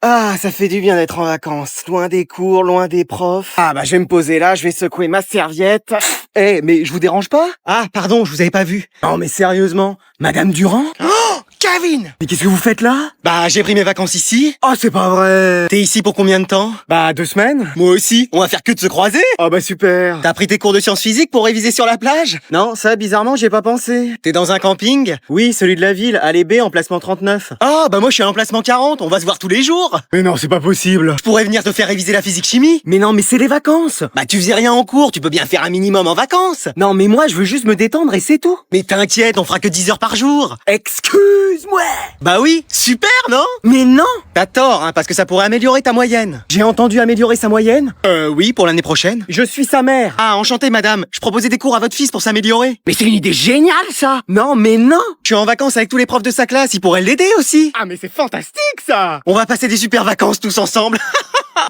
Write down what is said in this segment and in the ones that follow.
Ah, ça fait du bien d'être en vacances. Loin des cours, loin des profs. Ah bah je vais me poser là, je vais secouer ma serviette. Eh, mais je vous dérange pas? Ah, pardon, je vous avais pas vu. Non mais sérieusement, Madame Durand? Oh, Kevin! Mais qu'est-ce que vous faites là? Bah j'ai pris mes vacances ici. Oh, c'est pas vrai. T'es ici pour combien de temps? Bah 2 semaines. Moi aussi, on va faire que de se croiser. Oh bah super. T'as pris tes cours de sciences physiques pour réviser sur la plage? Non, ça bizarrement j'ai pas pensé. T'es dans un camping? Oui, celui de la ville, allée B, emplacement 39. Ah bah moi je suis à emplacement 40, on va se voir tous les jours. Mais non, c'est pas possible. Je pourrais venir te faire réviser la physique-chimie. Mais non, mais c'est les vacances. Bah tu faisais rien en cours, tu peux bien faire un minimum en vacances. Non mais moi je veux juste me détendre et c'est tout. Mais t'inquiète, on fera que 10 heures par jour. Excuse-moi. Bah oui, super non? Mais non. T'as tort, hein, parce que ça pourrait améliorer ta moyenne. J'ai entendu améliorer sa moyenne? Oui, pour l'année prochaine. Je suis sa mère. Ah, enchanté madame, je proposais des cours à votre fils pour s'améliorer. Mais c'est une idée géniale ça. Non mais non. Je suis en vacances avec tous les profs de sa classe, ils pourraient l'aider aussi. Ah mais c'est fantastique ça. On va passer des super vacances tous ensemble.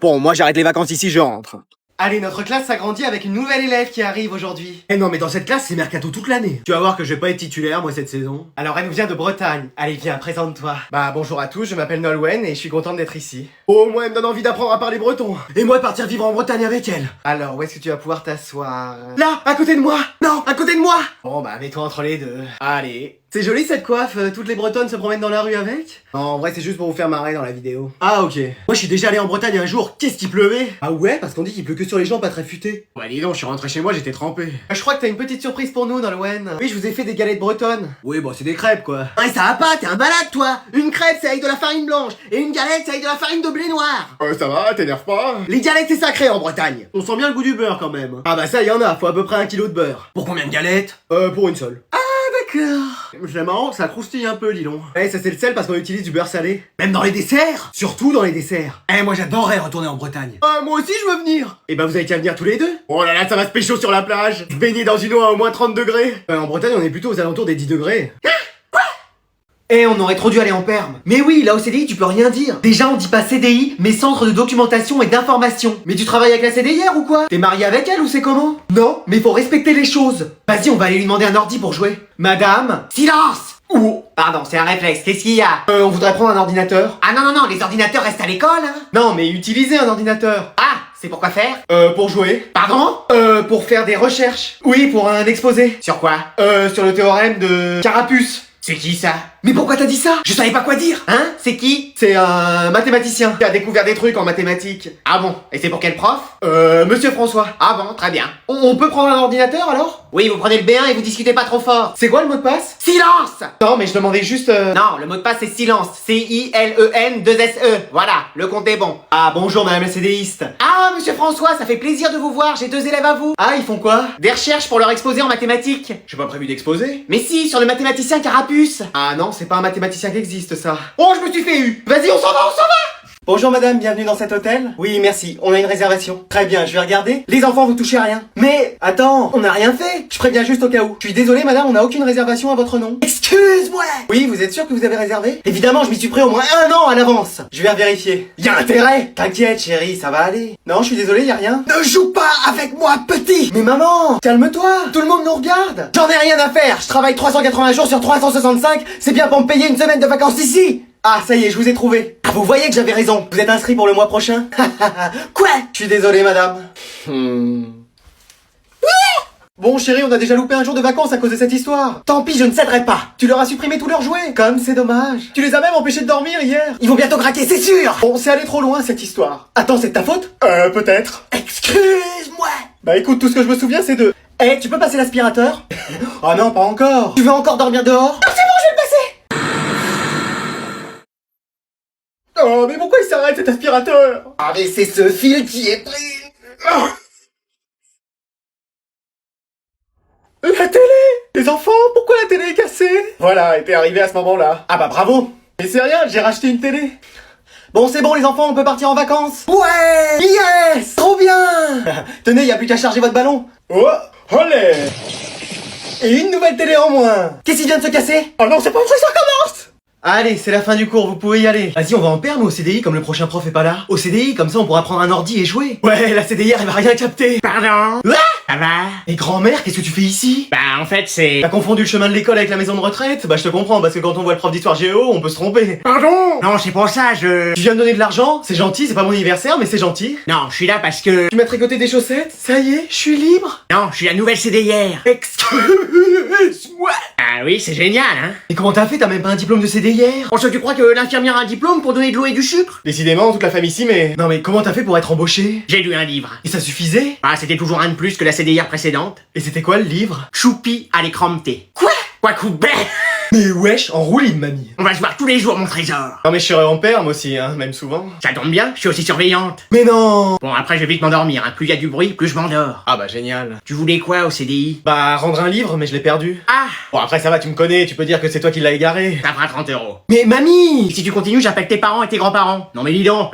Bon, moi j'arrête les vacances ici, je rentre. Allez, notre classe s'agrandit avec une nouvelle élève qui arrive aujourd'hui. Eh non, mais dans cette classe, c'est mercato toute l'année. Tu vas voir que je vais pas être titulaire, moi, cette saison. Alors, elle nous vient de Bretagne. Allez, viens, présente-toi. Bah, bonjour à tous, je m'appelle Nolwenn et je suis contente d'être ici. Oh, moi, elle me donne envie d'apprendre à parler breton. Et moi, de partir vivre en Bretagne avec elle. Alors, où est-ce que tu vas pouvoir t'asseoir? Là, à côté de moi. Non, à côté de moi. Bon, bah, mets-toi entre les deux. Allez. C'est joli cette coiffe, toutes les Bretonnes se promènent dans la rue avec? Non, en vrai c'est juste pour vous faire marrer dans la vidéo. Ah ok. Moi je suis déjà allé en Bretagne un jour, qu'est-ce qu'il pleuvait? Ah ouais? Parce qu'on dit qu'il pleut que sur les gens pas très futés. Ouais dis donc, je suis rentré chez moi, j'étais trempé. Je crois que t'as une petite surprise pour nous Nolwenn. Oui, je vous ai fait des galettes bretonnes. Oui bon, c'est des crêpes quoi. Ouais, ça va pas, t'es un malade toi. Une crêpe c'est avec de la farine blanche, et une galette c'est avec de la farine de blé noir. Ça va, t'énerve pas. Les galettes c'est sacré en Bretagne. On sent bien le goût du beurre quand même. Ah bah ça y en a, faut à peu près 1 kilo de beurre. Pour combien de galettes? Pour une seule. C'est marrant, ça croustille un peu, dis donc. Ouais, ça c'est le sel parce qu'on utilise du beurre salé. Même dans les desserts. Surtout dans les desserts. Eh, moi j'adorerais retourner en Bretagne. Moi aussi je veux venir. Et bah vous avez qu'à venir tous les deux. Oh là là, ça va se pécho sur la plage. Se baigner dans une eau à au moins 30 degrés. En Bretagne on est plutôt aux alentours des 10 degrés. Eh, on aurait trop dû aller en perm. Mais oui, là au CDI tu peux rien dire. Déjà on dit pas CDI, mais centre de documentation et d'information. Mais tu travailles avec la CDIR ou quoi? T'es marié avec elle ou c'est comment? Non, mais faut respecter les choses. Vas-y, on va aller lui demander un ordi pour jouer. Madame, silence! Oh, pardon, c'est un réflexe, qu'est-ce qu'il y a? On voudrait prendre un ordinateur. Ah non, non, non, les ordinateurs restent à l'école, hein. Non, mais utiliser un ordinateur. Ah, c'est pour quoi faire? Pour jouer. Pardon? Pour faire des recherches. Oui, pour un exposé. Sur quoi? Sur le théorème de Carapuce. C'est qui ça? Mais pourquoi t'as dit ça? Je savais pas quoi dire. Hein? C'est qui? C'est un mathématicien qui a découvert des trucs en mathématiques. Ah bon? Et c'est pour quel prof? Monsieur François. Ah bon, très bien. On peut prendre un ordinateur alors? Oui, vous prenez le B1 et vous discutez pas trop fort. C'est quoi le mot de passe? Silence! Non, mais je demandais juste Non, le mot de passe c'est silence. C-I-L-E-N-2-S-E. Voilà, le compte est bon. Ah bonjour madame la CDiste. Ah monsieur François, ça fait plaisir de vous voir, j'ai 2 élèves à vous. Ah, ils font quoi? Des recherches pour leur exposé en mathématiques. J'ai pas prévu d'exposer. Mais si, sur le mathématicien Carapuce. Ah non, c'est pas un mathématicien qui existe ça. Oh, je me suis fait eu. Vas-y, on s'en va, on s'en va. Bonjour madame, bienvenue dans cet hôtel. Oui, merci, on a une réservation. Très bien, je vais regarder. Les enfants, vous touchez à rien. Mais, attends, on n'a rien fait. Je préviens juste au cas où. Je suis désolé madame, on n'a aucune réservation à votre nom. Excuse-moi. Oui, vous êtes sûr que vous avez réservé? Évidemment, je m'y suis pris au moins 1 an à l'avance. Je vais vérifier. Y a intérêt. T'inquiète chérie, ça va aller. Non, je suis désolé, y a rien. Ne joue pas avec moi, petit. Mais maman, calme-toi. Tout le monde nous regarde. J'en ai rien à faire. Je travaille 380 jours sur 365. C'est bien pour me payer une semaine de vacances ici. Ah, ça y est, je vous ai trouvé. Ah, vous voyez que j'avais raison. Vous êtes inscrit pour le mois prochain? Quoi? Je suis désolé, madame. Bon, chérie, on a déjà loupé un jour de vacances à cause de cette histoire. Tant pis, je ne céderai pas. Tu leur as supprimé tous leurs jouets. Comme c'est dommage. Tu les as même empêchés de dormir hier. Ils vont bientôt craquer, c'est sûr. Bon, c'est allé trop loin, cette histoire. Attends, c'est de ta faute? Peut-être. Excuse-moi. Bah écoute, tout ce que je me souviens, c'est de... Eh, tu peux passer l'aspirateur? Oh non, pas encore. Tu veux encore dormir dehors? Non, c'est bon, je vais le passer. Oh, mais pourquoi il s'arrête cet aspirateur? Ah, mais c'est ce fil qui est pris. La télé! Les enfants, pourquoi la télé est cassée? Voilà, elle était arrivée à ce moment-là. Ah bah bravo! Mais c'est rien, j'ai racheté une télé. Bon, c'est bon les enfants, on peut partir en vacances? Ouais! Yes! Trop bien! Tenez, y a plus qu'à charger votre ballon. Oh! Olé! Et une nouvelle télé en moins. Qu'est-ce qui vient de se casser? Oh non, c'est pas vrai, ça recommence! Allez, c'est la fin du cours, vous pouvez y aller. Vas-y, on va en perm ou au CDI comme le prochain prof est pas là? Au CDI, comme ça on pourra prendre un ordi et jouer. Ouais, la CDI elle va rien capter. Pardon? Ah Ça va? Et grand-mère, qu'est-ce que tu fais ici? Bah en fait c'est... T'as confondu le chemin de l'école avec la maison de retraite? Bah je te comprends, parce que quand on voit le prof d'histoire géo, on peut se tromper. Pardon? Non, c'est pour ça, Tu viens me donner de l'argent? C'est gentil, c'est pas mon anniversaire, mais c'est gentil. Non, je suis là parce que... Tu m'as tricoté des chaussettes? Ça y est, je suis libre. Non, je suis la nouvelle CDIR. Excuse-moi. Ah oui, c'est génial, hein? Et comment t'as fait? T'as même pas un diplôme de CDIR? Pour ça, tu crois que l'infirmière a un diplôme pour donner de l'eau et du sucre? Décidément, toute la famille ici, mais... Non mais comment t'as fait pour être embauché? J'ai lu un livre. Et ça suffisait? Ah, c'était toujours un de plus que la CDIR précédente. Et c'était quoi le livre? Choupi à l'écran de thé. Quoi? Quoi couper? Mais wesh, en roue libre, mamie. On va se voir tous les jours, mon trésor. Non mais je serais en père, moi aussi, hein, même souvent. Ça tombe bien, je suis aussi surveillante. Mais non! Bon, après, je vais vite m'endormir, hein. Plus il y a du bruit, plus je m'endors. Ah bah génial. Tu voulais quoi au CDI? Bah rendre un livre, mais je l'ai perdu. Ah! Bon après ça va, tu me connais, tu peux dire que c'est toi qui l'as égaré. Ça fera 30 euros. Mais mamie! Si tu continues, j'appelle tes parents et tes grands-parents. Non mais dis donc,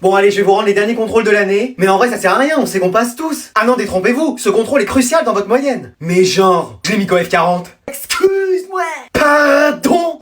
Bon allez, je vais vous rendre les derniers contrôles de l'année. Mais en vrai ça sert à rien, on sait qu'on passe tous. Ah non, détrompez-vous, ce contrôle est crucial dans votre moyenne. Mais genre, je l'ai mis qu'au F40. Excuse-moi. Pardon?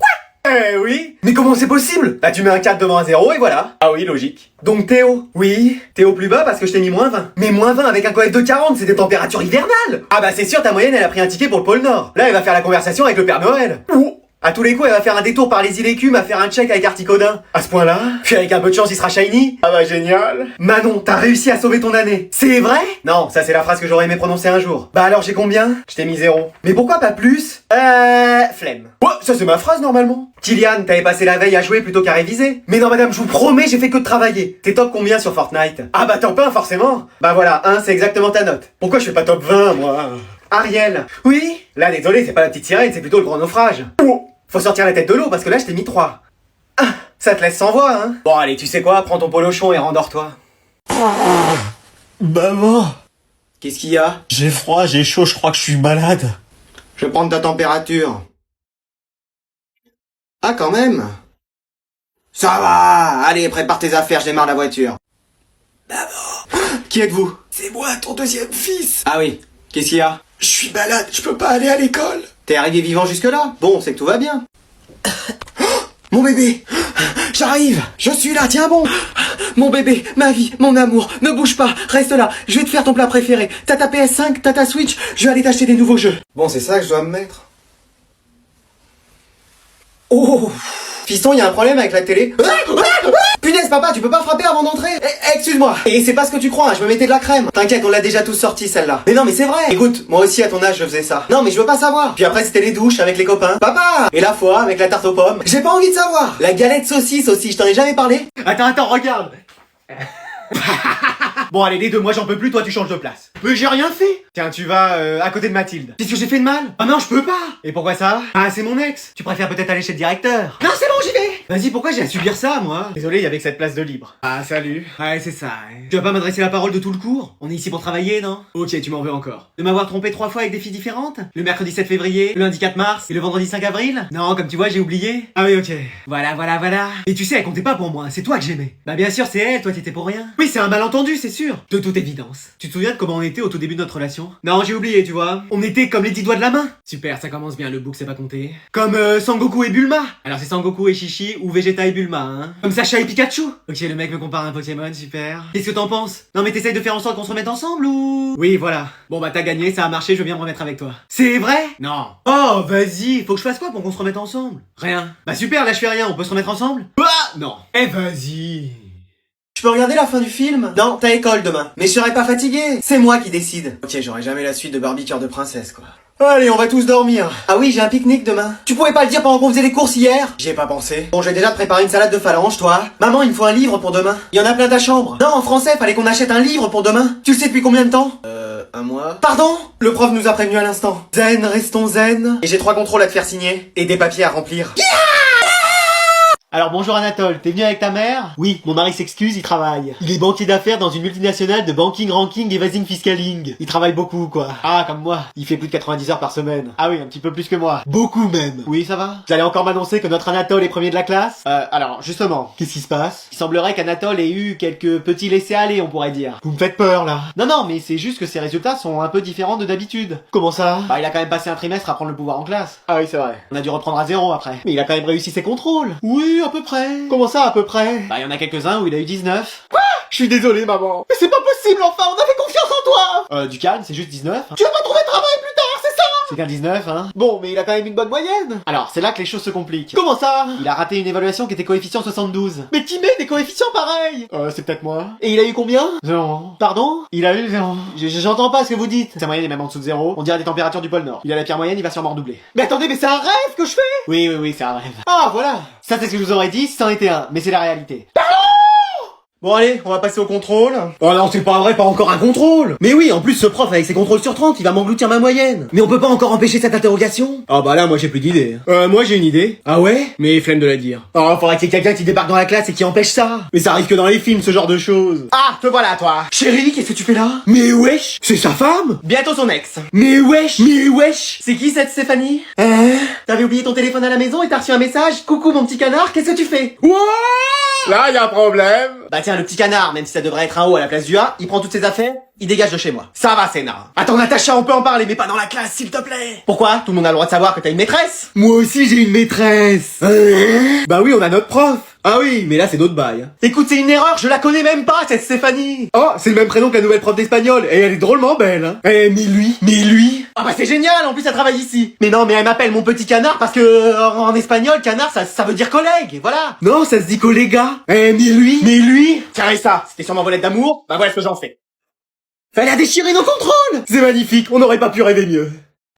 Eh oui. Mais comment c'est possible? Bah tu mets un 4 devant un 0 et voilà. Ah oui, logique. Donc Théo. Oui, Théo plus bas parce que je t'ai mis moins 20. Mais moins 20 avec un coef de 40, c'est des températures hivernales. Ah bah c'est sûr, ta moyenne elle a pris un ticket pour le pôle Nord. Là elle va faire la conversation avec le Père Noël. Ouh. À tous les coups, elle va faire un détour par les îles Écumes à faire un check avec Articodin. À ce point-là. Puis avec un peu de chance, il sera shiny. Ah bah génial. Manon, t'as réussi à sauver ton année. C'est vrai? Non, ça c'est la phrase que j'aurais aimé prononcer un jour. Bah alors j'ai combien? Je t'ai mis 0. Mais pourquoi pas plus? Flemme. Ouais, ça c'est ma phrase normalement. Kylian, t'avais passé la veille à jouer plutôt qu'à réviser. Mais non madame, je vous promets, j'ai fait que de travailler. T'es top combien sur Fortnite? Ah bah top 1 forcément. Bah voilà, 1 c'est exactement ta note. Pourquoi je fais pas top 20 moi? Ariel. Oui? Là désolé, c'est pas la petite sirène, c'est plutôt le grand naufrage. Faut sortir la tête de l'eau parce que là je t'ai mis 3. Ah, ça te laisse sans voix, hein? Bon allez, tu sais quoi, prends ton polochon et rendors-toi. Maman, Qu'est-ce qu'il y a? j'ai froid, j'ai chaud, je crois que je suis malade. Je vais prendre ta température. Ah quand même. Ça va. Allez, prépare tes affaires, je démarre la voiture. Qui êtes-vous? C'est moi, ton deuxième fils. Ah oui, qu'est-ce qu'il y a? Je suis malade, je peux pas aller à l'école. T'es arrivé vivant jusque-là? Bon, c'est que tout va bien. Mon bébé, j'arrive, je suis là, tiens bon. Mon bébé, ma vie, mon amour, ne bouge pas, reste là, je vais te faire ton plat préféré. T'as ta PS5, t'as ta Switch, je vais aller t'acheter des nouveaux jeux. Bon, c'est ça que je dois me mettre. Oh! Fiston, y a un problème avec la télé? Punaise, papa, tu peux pas frapper avant d'entrer? Excuse-moi. Et c'est pas ce que tu crois, hein, je me mettais de la crème. T'inquiète, on l'a déjà tous sorti celle-là. Mais non, mais c'est vrai. Écoute, moi aussi à ton âge je faisais ça. Non, mais je veux pas savoir. Puis après c'était les douches avec les copains. Papa! Et la fois avec la tarte aux pommes. J'ai pas envie de savoir. La galette saucisse aussi, je t'en ai jamais parlé? Attends, regarde. Bon allez, les deux, moi j'en peux plus, toi tu changes de place. Mais j'ai rien fait. Tiens, tu vas à côté de Mathilde. Qu'est-ce que j'ai fait de mal? Ah non, je peux pas. Et pourquoi ça? Ah, c'est mon ex. Tu préfères peut-être aller chez le directeur? Non, c'est bon, j'y vais. Vas-y, pourquoi j'ai à subir ça, moi? Désolé, il y avait que cette place de libre. Ah, salut. Ouais, c'est ça. Tu vas pas m'adresser la parole de tout le cours? On est ici pour travailler, non? Ok, tu m'en veux encore. De m'avoir trompé 3 fois avec des filles différentes? Le mercredi 7 février, le lundi 4 mars et le vendredi 5 avril? Non, comme tu vois, j'ai oublié. Ah oui, ok. Voilà. Et tu sais, elle comptait pas pour moi, c'est toi que j'aimais. Bah bien sûr, c'est elle, toi t'étais pour rien. Oui, c'est un malentendu, c'est sûr. De toute évidence. Tu te souviens de comment on était au tout début de notre relation? Non, j'ai oublié, tu vois. On était comme les 10 doigts de la main. Super, ça commence bien, le book c'est pas compté. Comme Sangoku et Bulma. Alors c'est Sangoku et Chichi ou Vegeta et Bulma, hein. Comme Sacha et Pikachu. Ok, le mec me compare à un Pokémon, super. Qu'est-ce que t'en penses? Non mais t'essayes de faire en sorte qu'on se remette ensemble ou? Oui, voilà. Bon bah t'as gagné, ça a marché, je veux bien me remettre avec toi. C'est vrai? Non. Oh, vas-y, faut que je fasse quoi pour qu'on se remette ensemble? Rien. Bah super, là je fais rien, on peut se remettre ensemble? Ah non. Eh vas-y. Je peux regarder la fin du film? Non, t'as école demain. Mais je serai pas fatigué. C'est moi qui décide. Ok, j'aurai jamais la suite de Barbie Cœur de Princesse, quoi. Allez, on va tous dormir. Ah oui, j'ai un pique-nique demain. Tu pouvais pas le dire pendant qu'on faisait les courses hier? J'y ai pas pensé. Bon, je vais déjà te préparer une salade de phalange, toi. Maman, il me faut un livre pour demain. Il y en a plein ta chambre. Non, en français, fallait qu'on achète un livre pour demain. Tu le sais depuis combien de temps? Un mois. Pardon? Le prof nous a prévenu à l'instant. Zen, restons zen. Et j'ai 3 contrôles à te faire signer. Et des papiers à remplir. Alors bonjour Anatole, t'es venu avec ta mère? Oui, mon mari s'excuse, il travaille. Il est banquier d'affaires dans une multinationale de banking, ranking et vasing fiscaling. Il travaille beaucoup quoi. Ah, comme moi. Il fait plus de 90 heures par semaine. Ah oui, un petit peu plus que moi. Beaucoup même. Oui, ça va? Vous allez encore m'annoncer que notre Anatole est premier de la classe? Alors justement, qu'est-ce qui se passe? Il semblerait qu'Anatole ait eu quelques petits laissés-aller, on pourrait dire. Vous me faites peur là. Non, mais c'est juste que ses résultats sont un peu différents de d'habitude. Comment ça? Bah il a quand même passé un trimestre à prendre le pouvoir en classe. Ah oui, c'est vrai. On a dû reprendre à 0 après. Mais il a quand même réussi ses contrôles. Oui, à peu près. Comment ça, à peu près? Bah, il y en a quelques-uns où il a eu 19. Quoi? Je suis désolé, maman. Mais c'est pas possible, enfin, on avait confiance en toi. Du calme, c'est juste 19. Tu vas pas trouver de travail plus tard, c'est ça? C'est qu'un 19, hein. Bon, mais il a quand même une bonne moyenne. Alors, c'est là que les choses se compliquent. Comment ça? Il a raté une évaluation qui était coefficient 72. Mais qui met des coefficients pareils? C'est peut-être moi. Et il a eu combien? 0. Pardon? Il a eu 0. J'entends pas ce que vous dites. Sa moyenne est même en dessous de 0. On dirait des températures du pôle Nord. Il a la pire moyenne, il va sûrement redoubler. Mais attendez, mais c'est un rêve que je fais? Oui, c'est un rêve. Ah, voilà. Ça, c'est ce que je vous aurais dit si c'en était un. Mais c'est la réalité. Bon allez, on va passer au contrôle. Oh non, c'est pas vrai, pas encore un contrôle. Mais oui, en plus ce prof avec ses contrôles sur 30, il va m'engloutir ma moyenne. Mais on peut pas encore empêcher cette interrogation? Ah bah là, moi j'ai plus d'idée. Moi j'ai une idée. Ah ouais? Mais flemme de la dire. Oh, faudrait qu'il y ait quelqu'un qui débarque dans la classe et qui empêche ça. Mais ça arrive que dans les films, ce genre de choses. Ah, te voilà toi. Chérie, qu'est-ce que tu fais là? Mais wesh, c'est sa femme? Bientôt son ex. Mais wesh. C'est qui cette Stéphanie? T'avais oublié ton téléphone à la maison et t'as reçu un message? Coucou mon petit canard, qu'est-ce que tu fais? Wow! Là, y a un problème. Bah tiens, le petit canard, même si ça devrait être un O à la place du A, il prend toutes ses affaires, il dégage de chez moi. Ça va, Sénat. Attends, Natacha, on peut en parler, mais pas dans la classe, s'il te plaît. Pourquoi? Tout le monde a le droit de savoir que t'as une maîtresse. Moi aussi, j'ai une maîtresse. Bah oui, on a notre prof. Ah oui, mais là, c'est d'autres bails. Écoute, c'est une erreur, je la connais même pas, cette Stéphanie. Oh, c'est le même prénom que la nouvelle prof d'espagnol, et elle est drôlement belle, hein. Mais lui. Ah bah c'est génial, en plus, elle travaille ici. Mais non, mais elle m'appelle mon petit canard parce que, en espagnol, canard, ça veut dire collègue, voilà. Non, ça se dit colléga. Mais lui. Tiens, et ça, c'était sûrement volette d'amour, bah voilà ce que j'en fais. Fallait déchirer nos contrôles. C'est magnifique, on n'aurait pas pu rêver mieux.